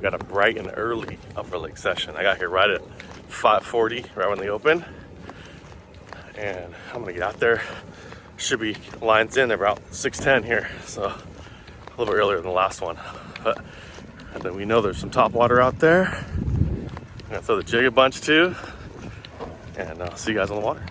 got a bright and early Upper Lake session. I got here right at 5:40, right when they open. And I'm gonna get out there. Should be lines in about 6:10 here, so a little bit earlier than the last one. But and then we know there's some topwater out there. I'm gonna throw the jig a bunch too, and I'll see you guys on the water.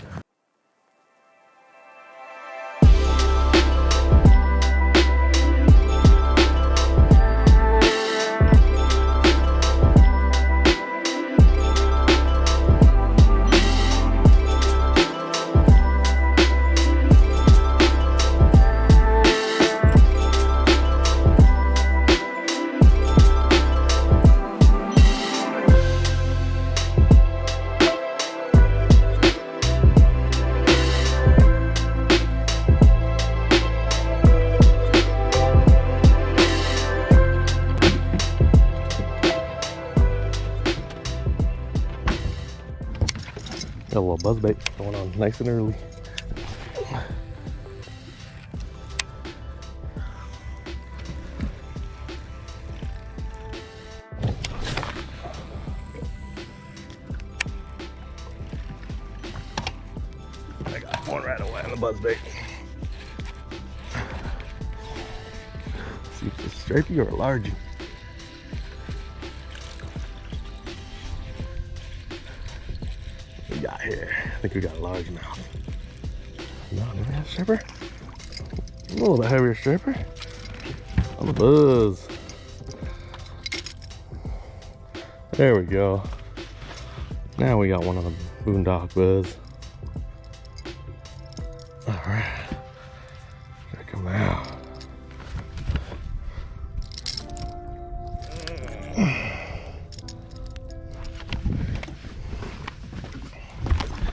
Got a little buzzbait going on nice and early. I got one right away on the buzzbait. See if it's a stripey or a large. We got here. I think we got a large mouth. No, do we have a stripper? A little bit heavier stripper. On the buzz. There we go. Now we got one on the boondock buzz. Alright. Check him out.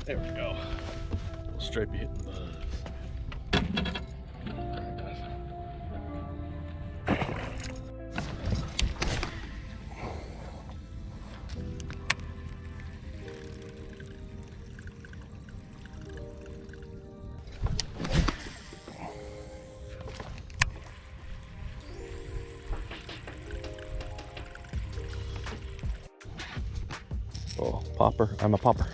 There we go. Little stripey hitting the buzz. Oh, popper. I'm a popper.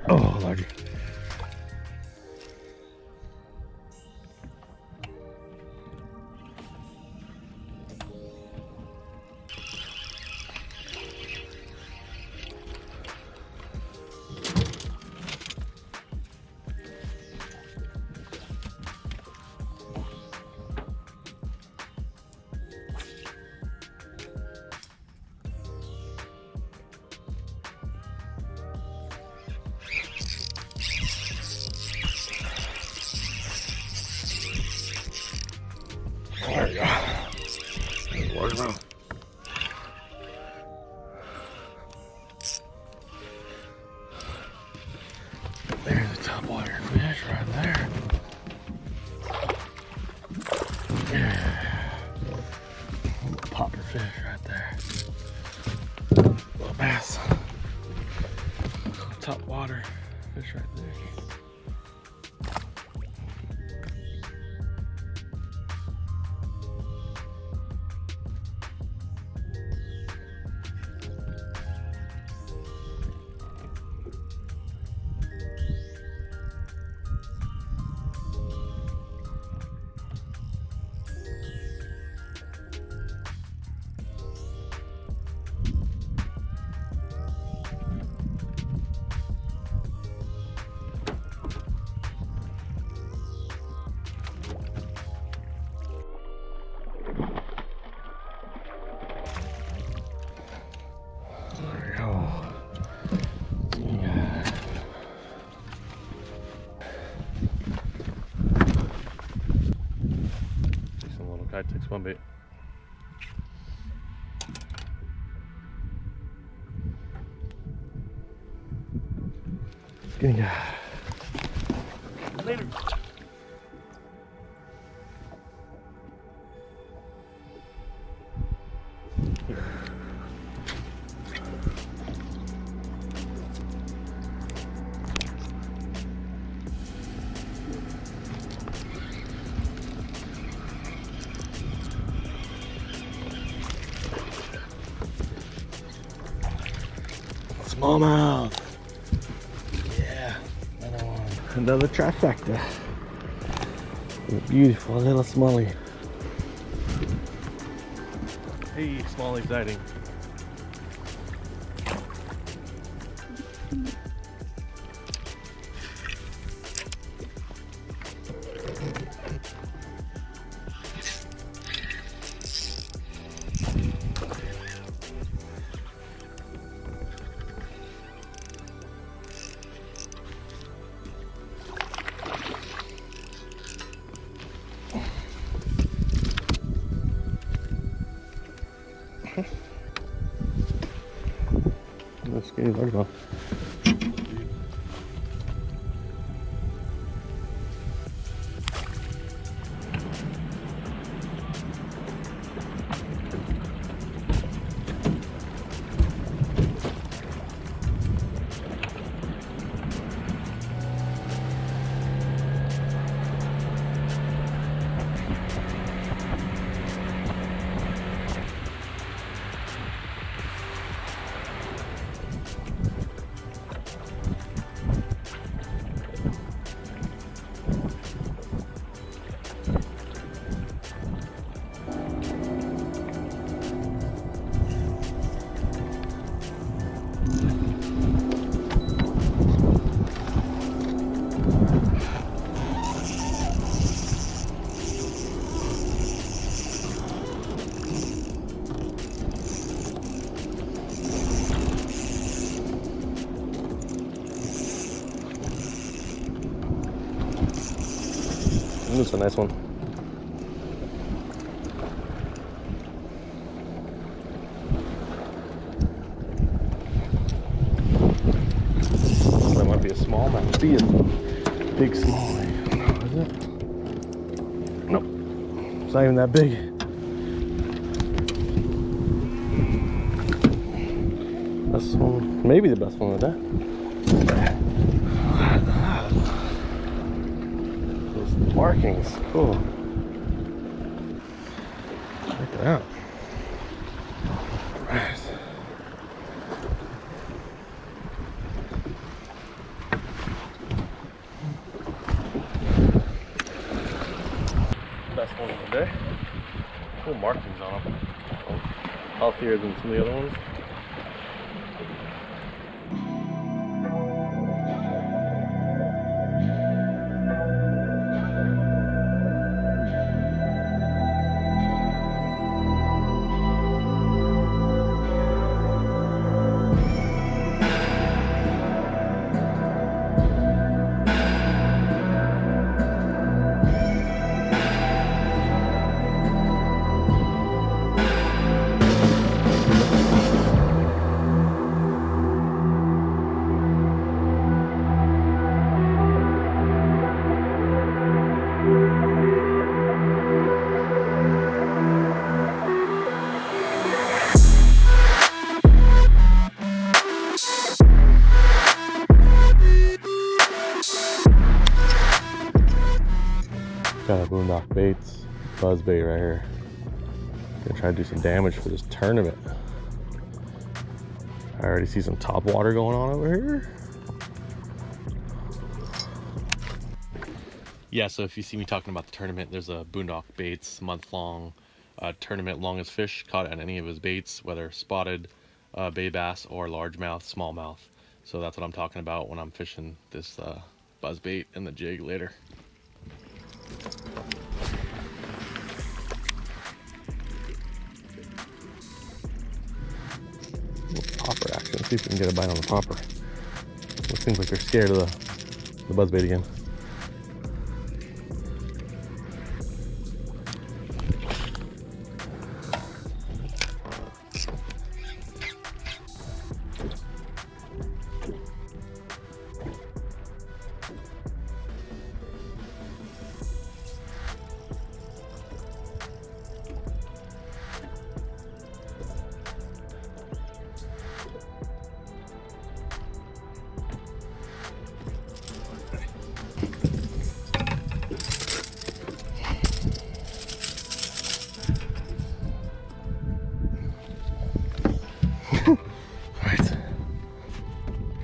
Oh, larger. There we go. Large mouth. There's a topwater fish right there. Yeah. Popper fish right there. Little bass. Topwater fish right there. Guy takes one bait. Skinny guy. Later. Smallmouth. Yeah, another one. Another trifecta. A beautiful little smallie. Hey, smallie sighting. That's skinny largemouth. This is a nice one. That might be a smallmouth. Be a big smallie. No, is it? Nope. It's not even that big. Best one, maybe the best one of that. Those markings, cool. Check it out. Right. Best one of the day. Cool markings on them. Healthier than some of the other ones. Got a Boondock Baits buzz bait right here. Gonna try to do some damage for this tournament. I already see some topwater going on over here. Yeah, so if you see me talking about the tournament, there's a Boondock Baits month-long tournament. Longest fish caught at any of his baits, whether spotted bay bass or largemouth, smallmouth. So that's what I'm talking about when I'm fishing this buzz bait and the jig later. Popper action. Let's see if we can get a bite on the popper. It seems like they're scared of the buzzbait again.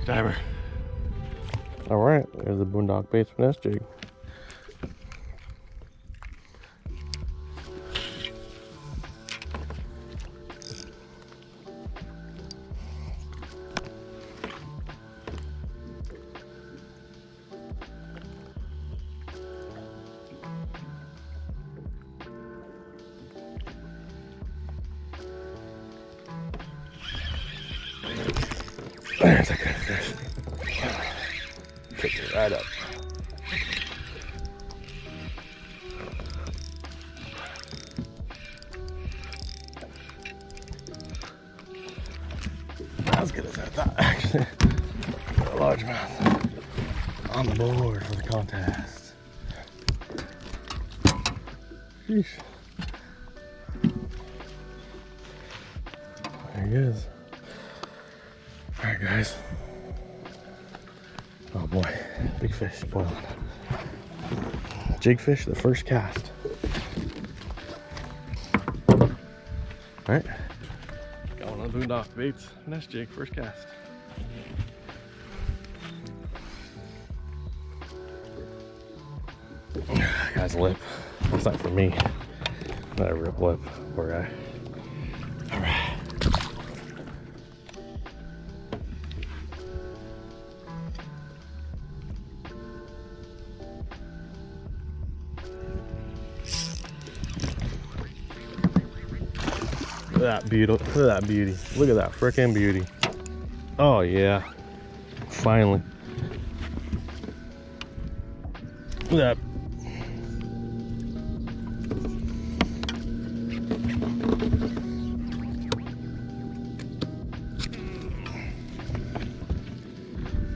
diver. All right, there's the boondock baits finesse jig. There's a good fish. Pick it right up. Not as good as I thought, actually. A largemouth on the board for the contest. Sheesh. There he is. Alright guys. Oh boy, big fish spoiling. Jigfish, the first cast. Alright. Got one on boondock baits. Finesse jig, first cast. Guy's lip. That's not for me. Not a rip lip, poor guy. Alright. Look at that beauty. Look at that beauty. Look at that freaking beauty. Oh yeah. Finally. Look at that.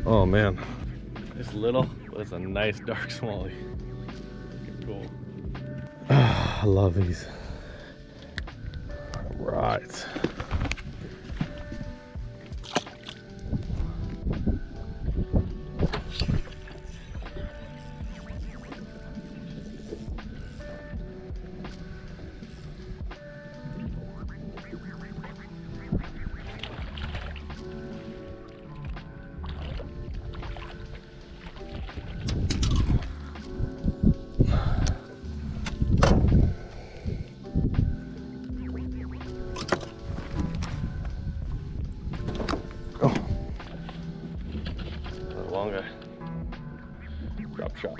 Oh man. It's little, but it's a nice dark smallie. Cool. I love these. Right. Long guy. Drop shot.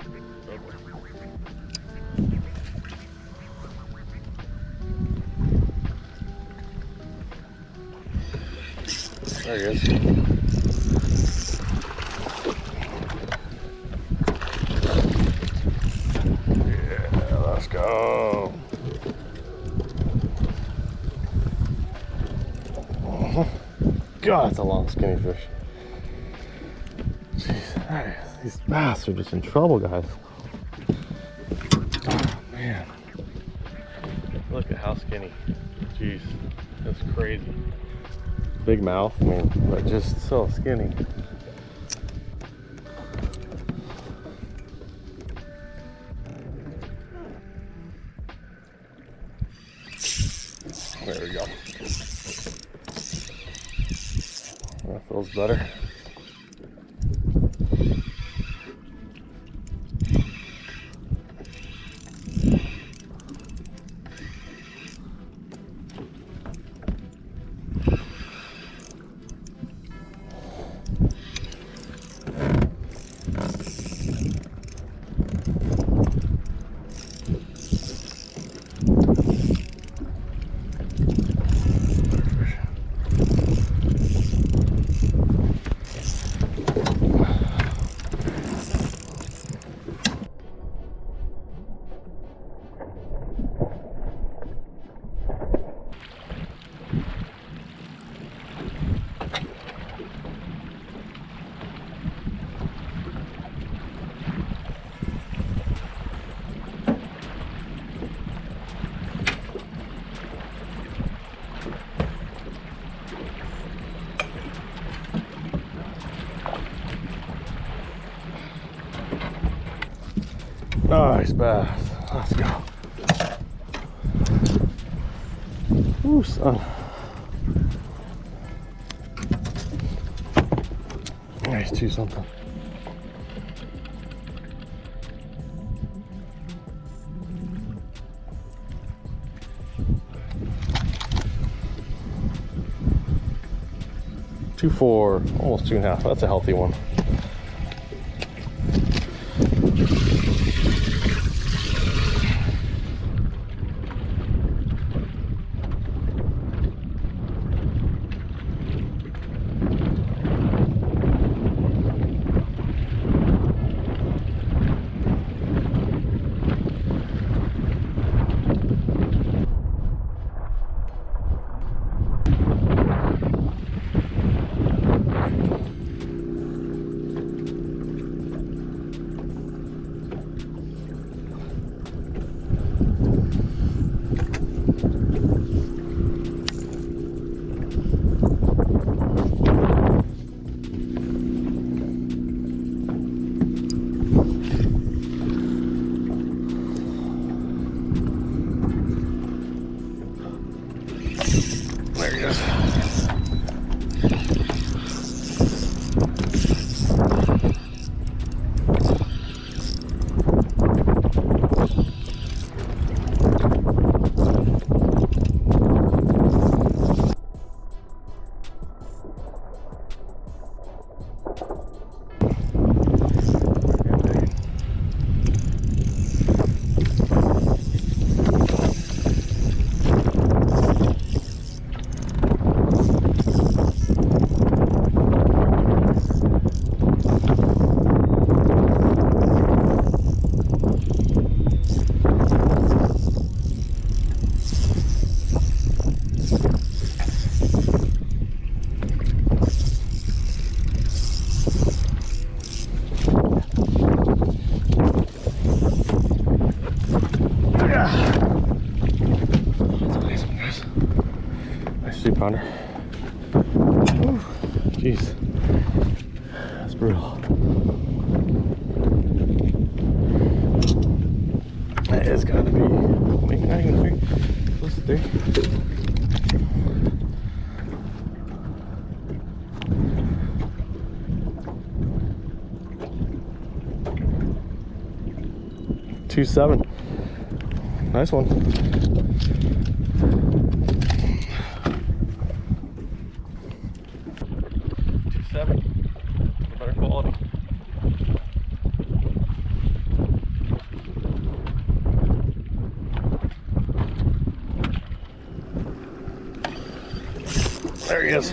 There he is. Yeah, let's go. God, that's a long skinny fish. Jeez, these bass are just in trouble, guys. Oh man, look at how skinny. Jeez, that's crazy. Big mouth, I mean, but just so skinny. There we go. That feels better. Nice bass. Let's go. Ooh, son. Nice, 2 something. Two, 4, almost 2.5. That's a healthy one. There he is. Nice 3-pounder. Jeez, that's brutal. That is gotta be maybe not even 3, close to 3. Two 7. Nice one. 2.7. Better quality. There he is.